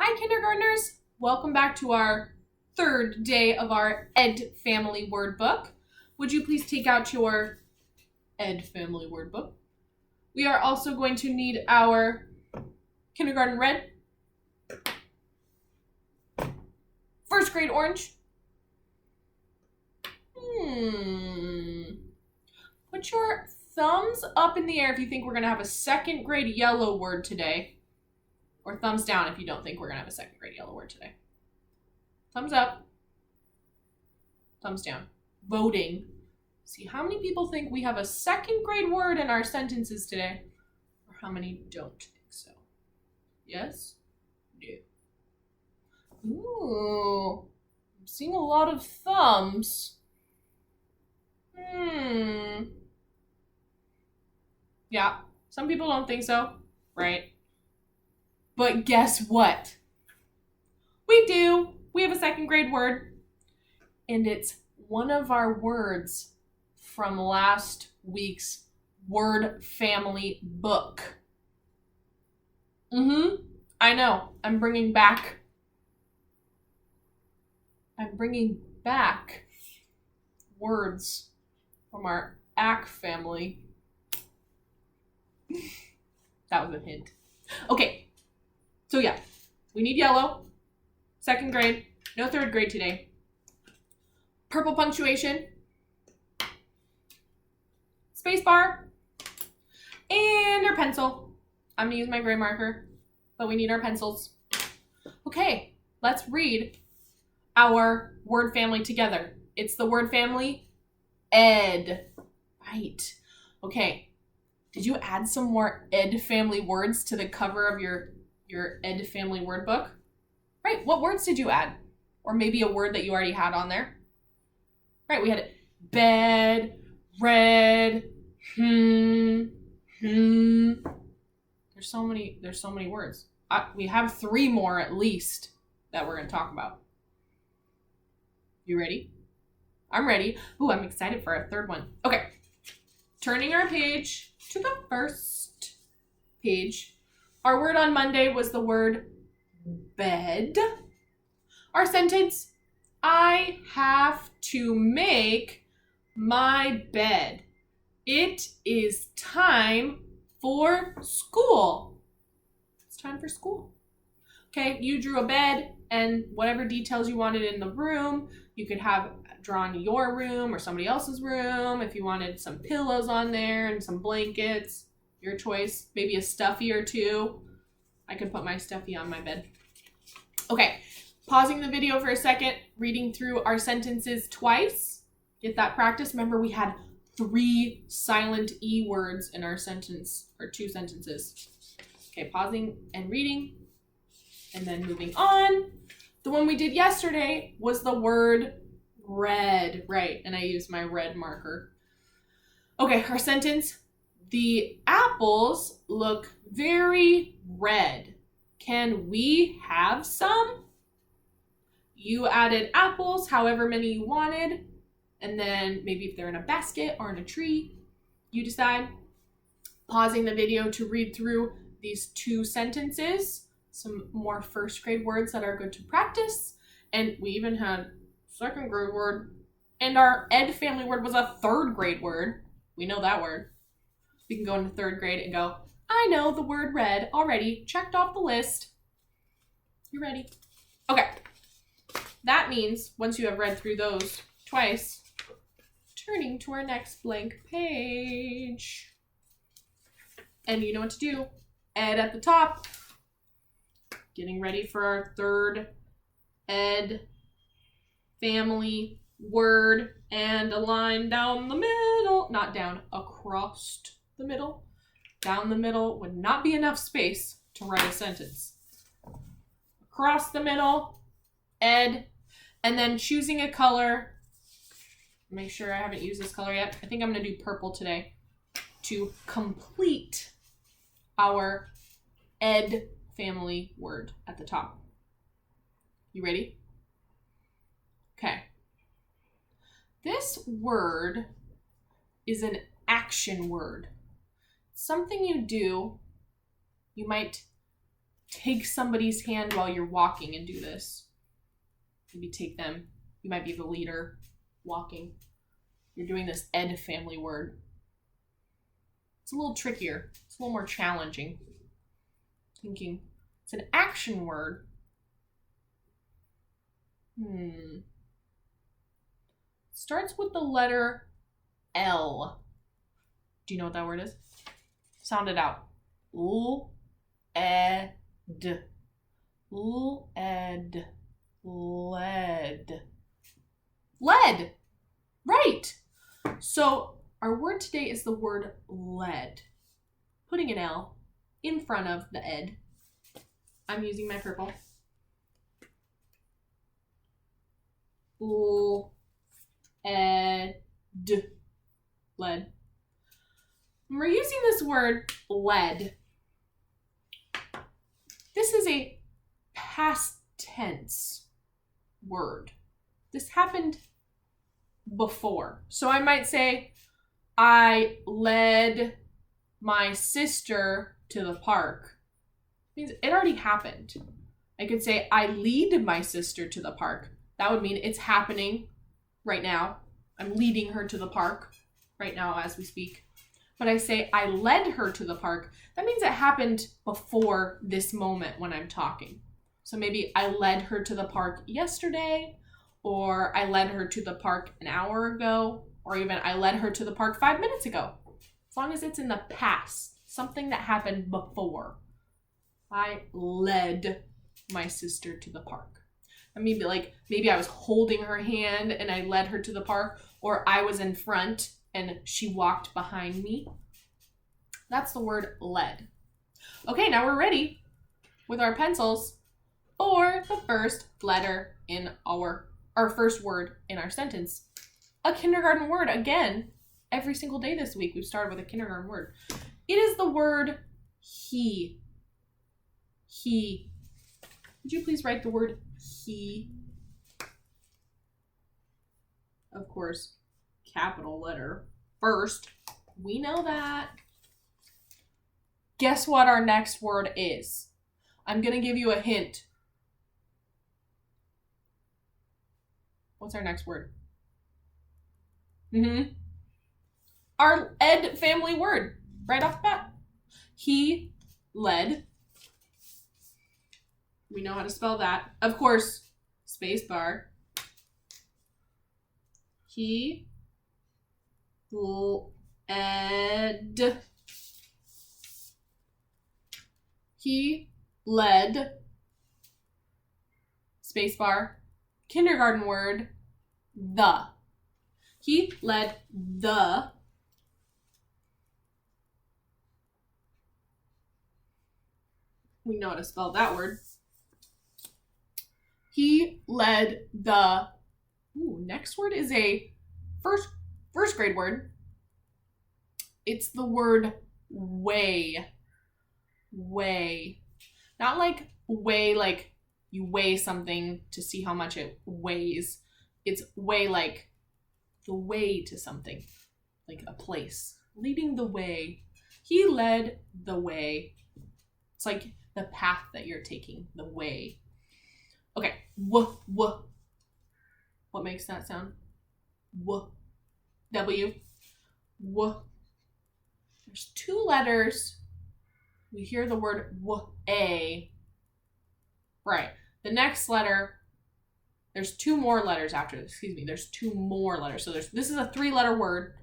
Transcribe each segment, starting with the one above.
Hi, kindergartners. Welcome back to our third day of our Ed Family Word Book. Would you please take out your Ed Family Word Book? We are also going to need our kindergarten red, first grade orange. Put your thumbs up in the air if you think we're going to have a second grade yellow word today. Or thumbs down if you don't think we're going to have a second grade yellow word today. Thumbs up. Thumbs down. Voting. See how many people think we have a second grade word in our sentences today, or how many don't think so. Yes? No. Ooh. I'm seeing a lot of thumbs. Yeah, some people don't think so, right? But guess what? We do. We have a second grade word, and it's one of our words from last week's word family book. I know. I'm bringing back words from our ACK family. That was a hint. Okay. So yeah, we need yellow, second grade, no third grade today. Purple punctuation, space bar, and our pencil. I'm gonna use my gray marker, but we need our pencils. Okay, let's read our word family together. It's the word family, Ed. Right. Okay, did you add some more Ed family words to the cover of your Ed family word book? Right, what words did you add? Or maybe a word that you already had on there? Right, we had bed, red, There's so many words. We have 3 more at least that we're going to talk about. You ready? I'm ready. Ooh, I'm excited for our third one. Okay, turning our page to the first page. Our word on Monday was the word bed. Our sentence, I have to make my bed. It is time for school. It's time for school. Okay, you drew a bed and whatever details you wanted in the room, you could have drawn your room or somebody else's room. If you wanted some pillows on there and some blankets, your choice, maybe a stuffy or 2. I could put my stuffy on my bed. Okay, pausing the video for a second, reading through our sentences twice. Get that practice. Remember, we had 3 silent E words in our sentence, or 2 sentences. Okay, pausing and reading, and then moving on. The one we did yesterday was the word red, right? And I used my red marker. Okay, our sentence, the apples look very red. Can we have some? You added apples, however many you wanted, and then maybe if they're in a basket or in a tree, you decide. Pausing the video to read through these 2 sentences, some more first grade words that are good to practice, and we even had second grade word, and our Ed family word was a third grade word. We know that word. We can go into third grade and go, I know the word red already, checked off the list. You ready? Okay. That means once you have read through those twice, turning to our next blank page. And you know what to do. Ed at the top. Getting ready for our third Ed family word, and a line down the middle, not down, across the middle. Down the middle would not be enough space to write a sentence. Across the middle, Ed, and then choosing a color. Make sure I haven't used this color yet. I think I'm going to do purple today to complete our Ed family word at the top. You ready? Okay. This word is an action word. Something you do. You might take somebody's hand while you're walking and do this. Maybe take them. You might be the leader walking. You're doing this ed family word. It's a little trickier. It's a little more challenging. Thinking. It's an action word. Starts with the letter L. Do you know what that word is? Sound it out. L-E-D. L-E-D. Lead. Lead. Right. So our word today is the word lead. Putting an L in front of the ed. I'm using my purple. Lead. Lead. And we're using this word lead. This is a past tense word. This happened before. So I might say, I led my sister to the park. It means it already happened. I could say, I lead my sister to the park. That would mean it's happening right now. I'm leading her to the park right now as we speak. But I say, I led her to the park. That means it happened before this moment when I'm talking. So maybe I led her to the park yesterday, or I led her to the park an hour ago, or even I led her to the park 5 minutes ago. As long as it's in the past, something that happened before. I led my sister to the park. I mean, maybe I was holding her hand and I led her to the park, or I was in front and she walked behind me. That's the word led. Okay, now we're ready with our pencils for the first letter in our first word in our sentence. A kindergarten word. Again, every single day this week we've started with a kindergarten word. It is the word he. He. Would you please write the word he? Of course, capital letter first. We know that. Guess what our next word is? I'm going to give you a hint. What's our next word? Our ed family word, right off the bat. He led. We know how to spell that. Of course, space bar. He led. He led. Space bar. Kindergarten word, the. He led the. We know how to spell that word. He led the. Next word is a first grade word. It's the word weigh. Weigh. Not like weigh like you weigh something to see how much it weighs. It's weigh like the way to something. Like a place. Leading the way. He led the way. It's like the path that you're taking. The way. Okay. W. What makes that sound? W. W. W. There's two letters. We hear the word w, a. Right. The next letter, there's two more letters after this. Excuse me. There's two more letters. So this is a 3-letter word.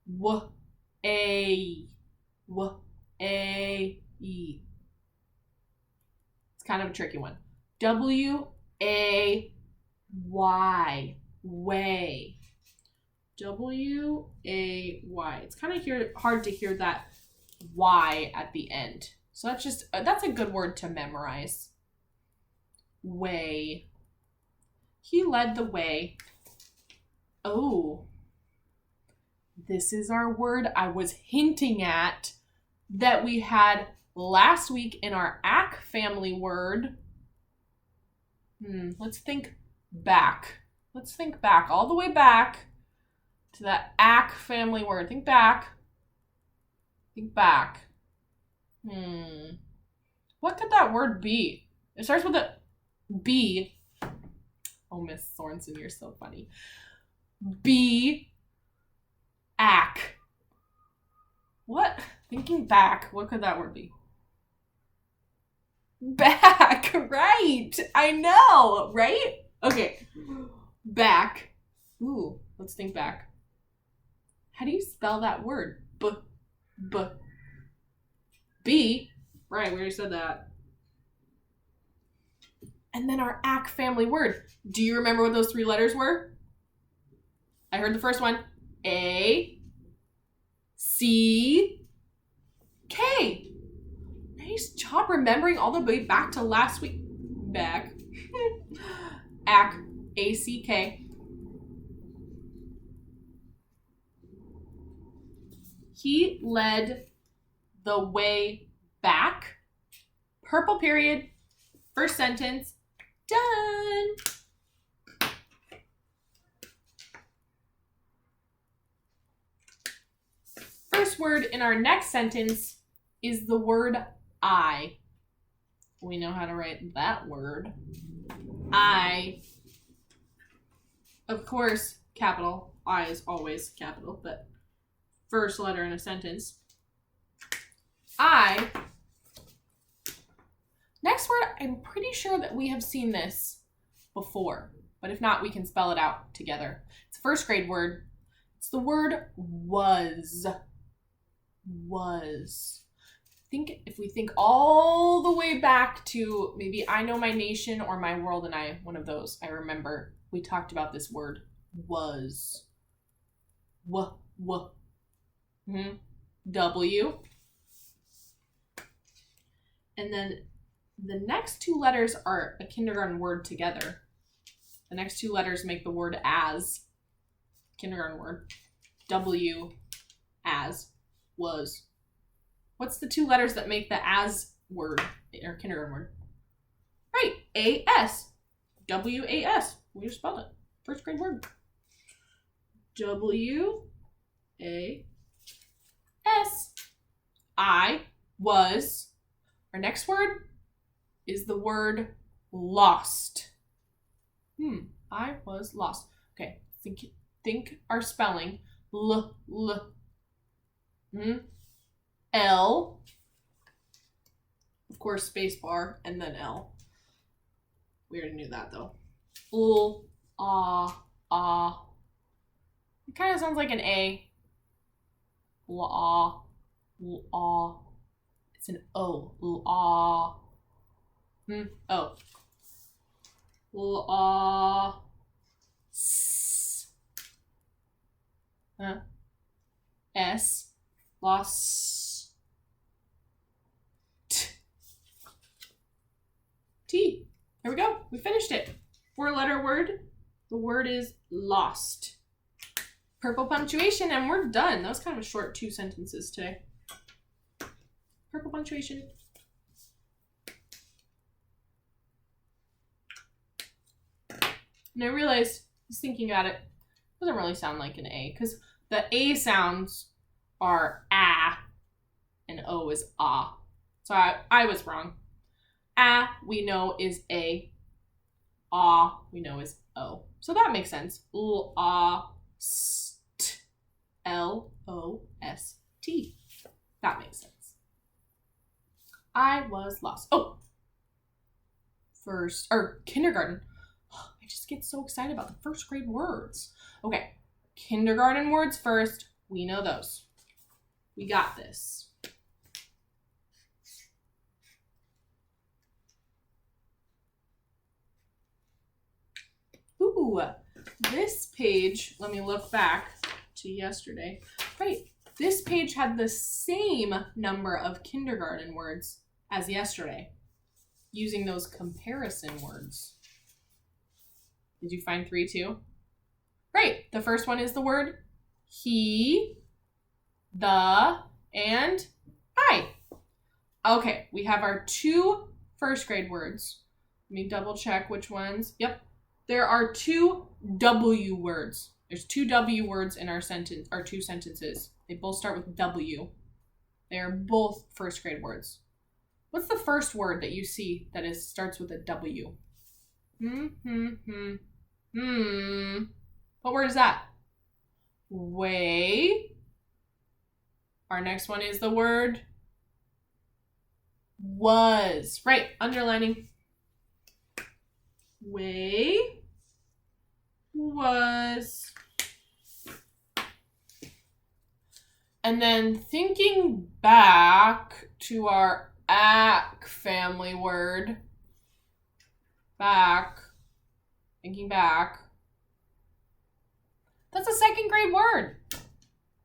W, a. W, a, e. It's kind of a tricky one. W, a, y. Way. W, a, y. It's kind of hard to hear that y at the end. So that's a good word to memorize. Way. He led the way. Oh. This is our word I was hinting at that we had last week in our AC family word. Let's think back. Let's think back, all the way back to that AC family word. Think back. Think back. What could that word be? It starts with a B. Oh, Miss Sorensen, you're so funny. B. Ack. What? Thinking back, what could that word be? Back, right? I know, right? Okay. Back. Ooh, let's think back. How do you spell that word? B. Right, we already said that. And then our ack family word. Do you remember what those 3 letters were? I heard the first one. A, C, K. Nice job remembering all the way back to last week. Back. Ack, A-C-K. He led the way back. Purple period. First sentence. Done. First word in our next sentence is the word I. We know how to write that word. I. Of course, capital. I is always capital, but first letter in a sentence. I. Next word, I'm pretty sure that we have seen this before, but if not, we can spell it out together. It's a first grade word. It's the word was. Was. If we think all the way back to maybe I Know My Nation or My World and I, one of those, I remember we talked about this word, was. W. And then the next 2 letters are a kindergarten word together. The next 2 letters make the word as. Kindergarten word. W, as, was. What's the 2 letters that make the as word, or kindergarten word? Right, A-S. W-A-S. We just spelled it. First grade word. W-A-S. I was. Our next word is the word lost. I was lost. Okay, think our spelling. L. L. Of course, space bar, and then L. We already knew that, though. L. It kind of sounds like an A. L. It's an O. L. O. L. S. S. Lost. T. There we go. We finished it. 4-letter word. The word is lost. Purple punctuation, and we're done. That was kind of a short 2 sentences today. Purple punctuation. And I realized, just thinking about it, doesn't really sound like an A, because the A sounds are ah, and O is ah. So I was wrong. Ah, we know is A. Ah, we know is O. So that makes sense. L, ah, st, L, O, S, T. That makes sense. I was lost. Oh, kindergarten. I just get so excited about the first grade words. Okay, kindergarten words first. We know those. We got this. Ooh, this page, let me look back to yesterday. Right, this page had the same number of kindergarten words as yesterday, using those comparison words. Did you find 3 too? Right, the first one is the word he, the, and I. Okay, we have our 2 first grade words. Let me double check which ones. Yep, there are 2 W words. There's 2 W words in our sentence, our 2 sentences. They both start with W. They are both first grade words. What's the first word that you see that starts with a W? What word is that? Way. Our next one is the word was. Right, underlining. Way was. And then thinking back to our ack family word. Thinking back. That's a second grade word.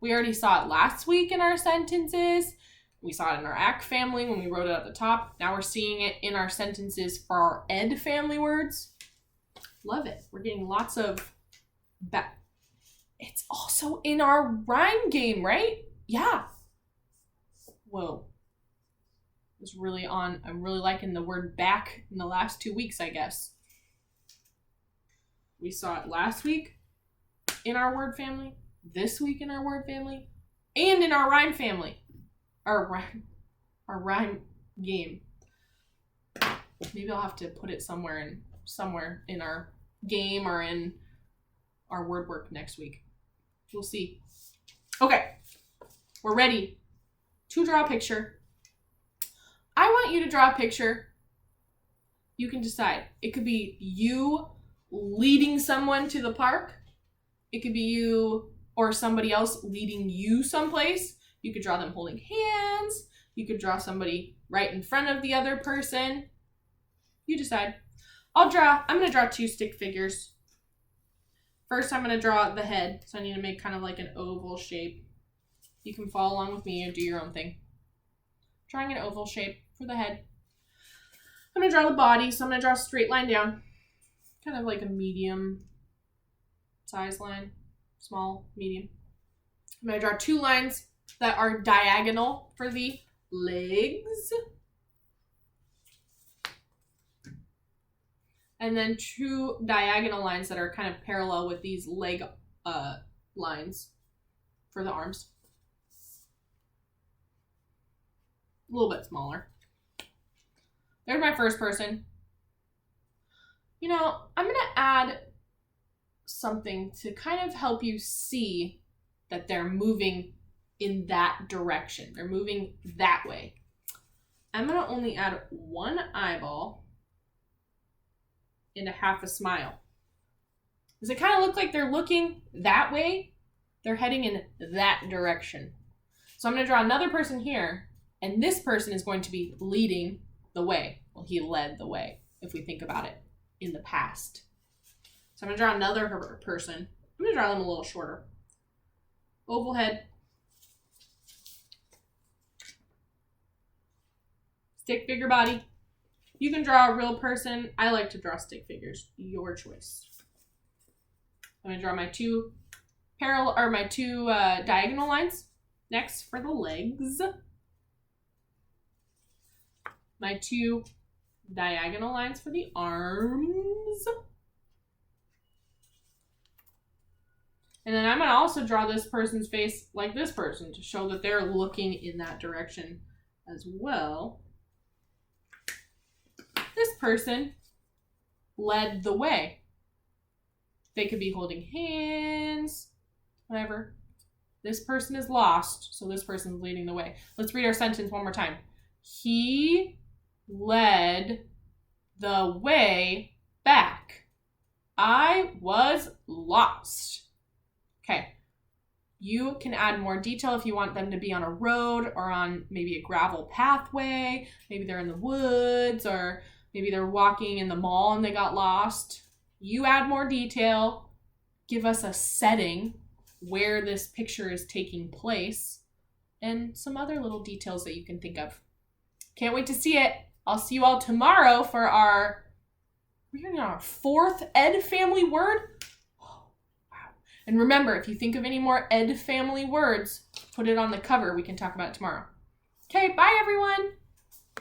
We already saw it last week in our sentences. We saw it in our ack family when we wrote it at the top. Now we're seeing it in our sentences for our ed family words. Love it. We're getting lots of that. It's also in our rhyme game, right? Yeah. Whoa. I'm really liking the word back in the last 2 weeks, I guess. We saw it last week in our word family, this week in our word family, and in our rhyme family. Our rhyme game. Maybe I'll have to put it somewhere in our game or in our word work next week. We'll see. Okay. We're ready to draw a picture. I want you to draw a picture. You can decide. It could be you leading someone to the park. It could be you or somebody else leading you someplace. You could draw them holding hands. You could draw somebody right in front of the other person. You decide. I'm going to draw 2 stick figures. First, I'm going to draw the head. So I need to make kind of like an oval shape. You can follow along with me or do your own thing. Drawing an oval shape for the head. I'm going to draw the body. So I'm going to draw a straight line down. Kind of like a medium size line. Small, medium. I'm going to draw 2 lines that are diagonal for the legs. And then 2 diagonal lines that are kind of parallel with these leg lines for the arms. A little bit smaller. There's my first person. You know, I'm going to add something to kind of help you see that they're moving in that direction. They're moving that way. I'm going to only add 1 eyeball and a half a smile. Does it kind of look like they're looking that way? They're heading in that direction. So I'm going to draw another person here, and this person is going to be leading the way. Well, he led the way, if we think about it in the past. So I'm going to draw another person. I'm going to draw them a little shorter. Oval head. Stick figure body. You can draw a real person. I like to draw stick figures. Your choice. I'm going to draw my 2 diagonal lines. Next for the legs. My 2 diagonal lines for the arms. And then I'm going to also draw this person's face like this person to show that they're looking in that direction as well. This person led the way. They could be holding hands, whatever. This person is lost, so this person's leading the way. Let's read our sentence one more time. He led the way back. I was lost. Okay. You can add more detail if you want them to be on a road or on maybe a gravel pathway. Maybe they're in the woods, or maybe they're walking in the mall and they got lost. You add more detail. Give us a setting where this picture is taking place and some other little details that you can think of. Can't wait to see it. I'll see you all tomorrow for we're on our 4th Ed family word. And remember, if you think of any more Ed family words, put it on the cover. We can talk about it tomorrow. Okay, bye everyone.